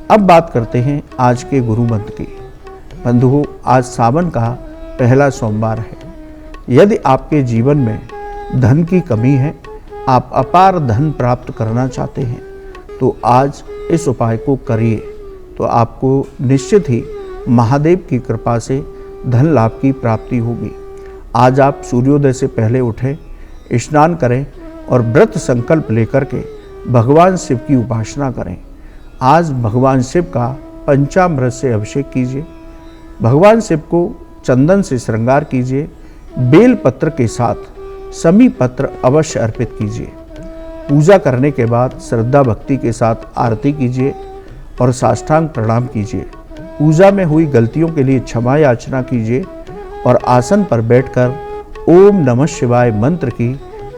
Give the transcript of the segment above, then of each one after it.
अब बात करते हैं आज के गुरु मंत्र की। बंधुओं, आज सावन का पहला सोमवार है। यदि आपके जीवन में धन की कमी है, आप अपार धन प्राप्त करना चाहते हैं, तो आज इस उपाय को करिए, तो आपको निश्चित ही महादेव की कृपा से धन लाभ की प्राप्ति होगी। आज आप सूर्योदय से पहले उठें, स्नान करें और व्रत संकल्प लेकर के भगवान शिव की उपासना करें। आज भगवान शिव का पंचामृत से अभिषेक कीजिए, भगवान शिव को चंदन से श्रृंगार कीजिए, बेल पत्र के साथ समी पत्र अवश्य अर्पित कीजिए। पूजा करने के बाद श्रद्धा भक्ति के साथ आरती कीजिए और साष्टांग प्रणाम कीजिए। पूजा में हुई गलतियों के लिए क्षमा याचना कीजिए और आसन पर बैठकर ओम नमः शिवाय मंत्र की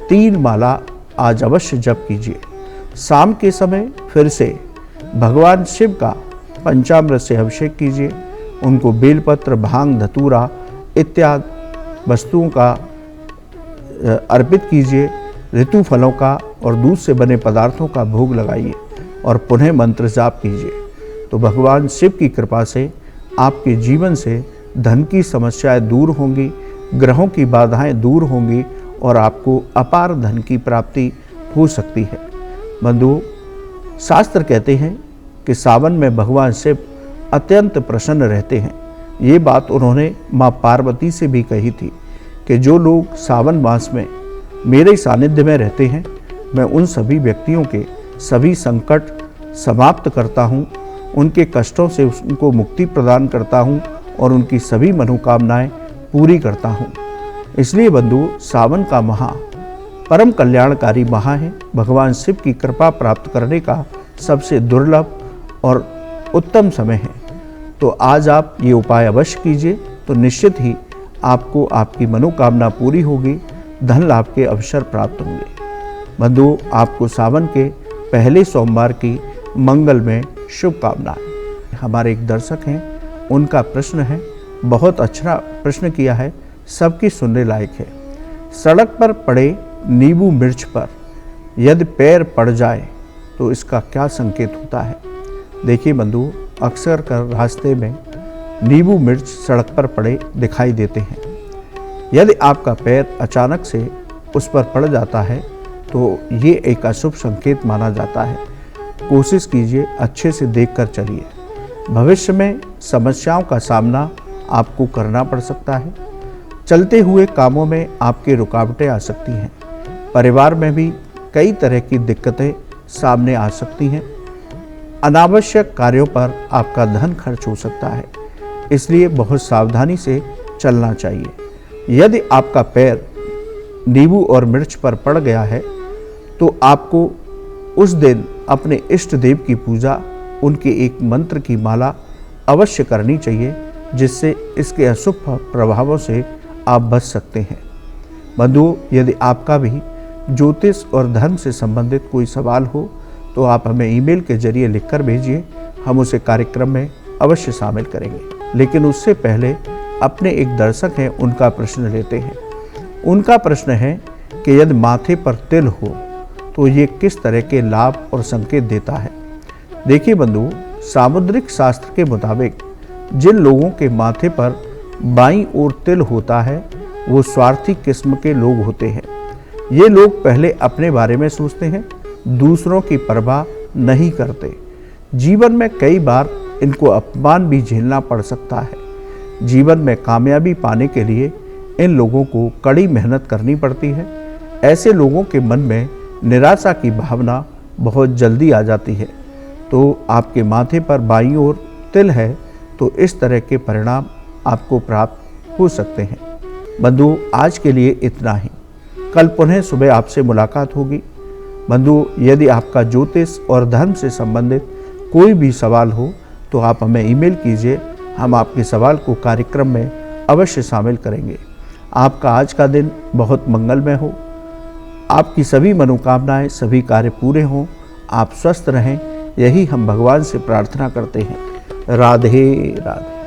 3 माला आज अवश्य जप कीजिए। शाम के समय फिर से भगवान शिव का पंचामृत से अभिषेक कीजिए, उनको बेलपत्र, भांग, धतूरा इत्यादि वस्तुओं का अर्पित कीजिए। ऋतु फलों का और दूध से बने पदार्थों का भोग लगाइए और पुनः मंत्र जाप कीजिए। तो भगवान शिव की कृपा से आपके जीवन से धन की समस्याएं दूर होंगी, ग्रहों की बाधाएं दूर होंगी और आपको अपार धन की प्राप्ति हो सकती है। बंधुओं, शास्त्र कहते हैं कि सावन में भगवान शिव अत्यंत प्रसन्न रहते हैं। ये बात उन्होंने माँ पार्वती से भी कही थी कि जो लोग सावन मास में मेरे सानिध्य में रहते हैं, मैं उन सभी व्यक्तियों के सभी संकट समाप्त करता हूँ, उनके कष्टों से उनको मुक्ति प्रदान करता हूँ और उनकी सभी मनोकामनाएं पूरी करता हूँ। इसलिए बंधु, सावन का माह परम कल्याणकारी माह है। भगवान शिव की कृपा प्राप्त करने का सबसे दुर्लभ और उत्तम समय है। तो आज आप ये उपाय अवश्य कीजिए, तो निश्चित ही आपको आपकी मनोकामना पूरी होगी, धन लाभ के अवसर प्राप्त होंगे। बंधुओं, आपको सावन के पहले सोमवार की मंगलमय शुभकामनाएं। हमारे एक दर्शक हैं, उनका प्रश्न है, बहुत अच्छा प्रश्न किया है, सबकी सुनने लायक है। सड़क पर पड़े नींबू मिर्च पर यदि पैर पड़ जाए तो इसका क्या संकेत होता है? देखिए बंधु, अक्सर कर रास्ते में नींबू मिर्च सड़क पर पड़े दिखाई देते हैं। यदि आपका पैर अचानक से उस पर पड़ जाता है तो ये एक अशुभ संकेत माना जाता है। कोशिश कीजिए, अच्छे से देखकर चलिए। भविष्य में समस्याओं का सामना आपको करना पड़ सकता है। चलते हुए कामों में आपकी रुकावटें आ सकती हैं। परिवार में भी कई तरह की दिक्कतें सामने आ सकती हैं। अनावश्यक कार्यों पर आपका धन खर्च हो सकता है, इसलिए बहुत सावधानी से चलना चाहिए। यदि आपका पैर नींबू और मिर्च पर पड़ गया है तो आपको उस दिन अपने इष्ट देव की पूजा, उनके एक मंत्र की माला अवश्य करनी चाहिए, जिससे इसके अशुभ प्रभावों से आप बच सकते हैं। बंधुओं, यदि आपका भी ज्योतिष और धर्म से संबंधित कोई सवाल हो तो आप हमें ईमेल के जरिए लिखकर भेजिए, हम उसे कार्यक्रम में अवश्य शामिल करेंगे। लेकिन उससे पहले अपने एक दर्शक हैं, उनका प्रश्न लेते हैं। उनका प्रश्न है कि यदि माथे पर तिल हो तो ये किस तरह के लाभ और संकेत देता है? देखिए बंधु, सामुद्रिक शास्त्र के मुताबिक जिन लोगों के माथे पर बाईं ओर तिल होता है वो स्वार्थी किस्म के लोग होते हैं। ये लोग पहले अपने बारे में सोचते हैं, दूसरों की परवाह नहीं करते। जीवन में कई बार इनको अपमान भी झेलना पड़ सकता है। जीवन में कामयाबी पाने के लिए इन लोगों को कड़ी मेहनत करनी पड़ती है। ऐसे लोगों के मन में निराशा की भावना बहुत जल्दी आ जाती है। तो आपके माथे पर बाईं ओर तिल है तो इस तरह के परिणाम आपको प्राप्त हो सकते हैं। बंधु, आज के लिए इतना ही। कल पुनः सुबह आपसे मुलाकात होगी। बंधु, यदि आपका ज्योतिष और धर्म से संबंधित कोई भी सवाल हो तो आप हमें ईमेल कीजिए, हम आपके सवाल को कार्यक्रम में अवश्य शामिल करेंगे। आपका आज का दिन बहुत मंगलमय हो, आपकी सभी मनोकामनाएं, सभी कार्य पूरे हों, आप स्वस्थ रहें, यही हम भगवान से प्रार्थना करते हैं। राधे राधे।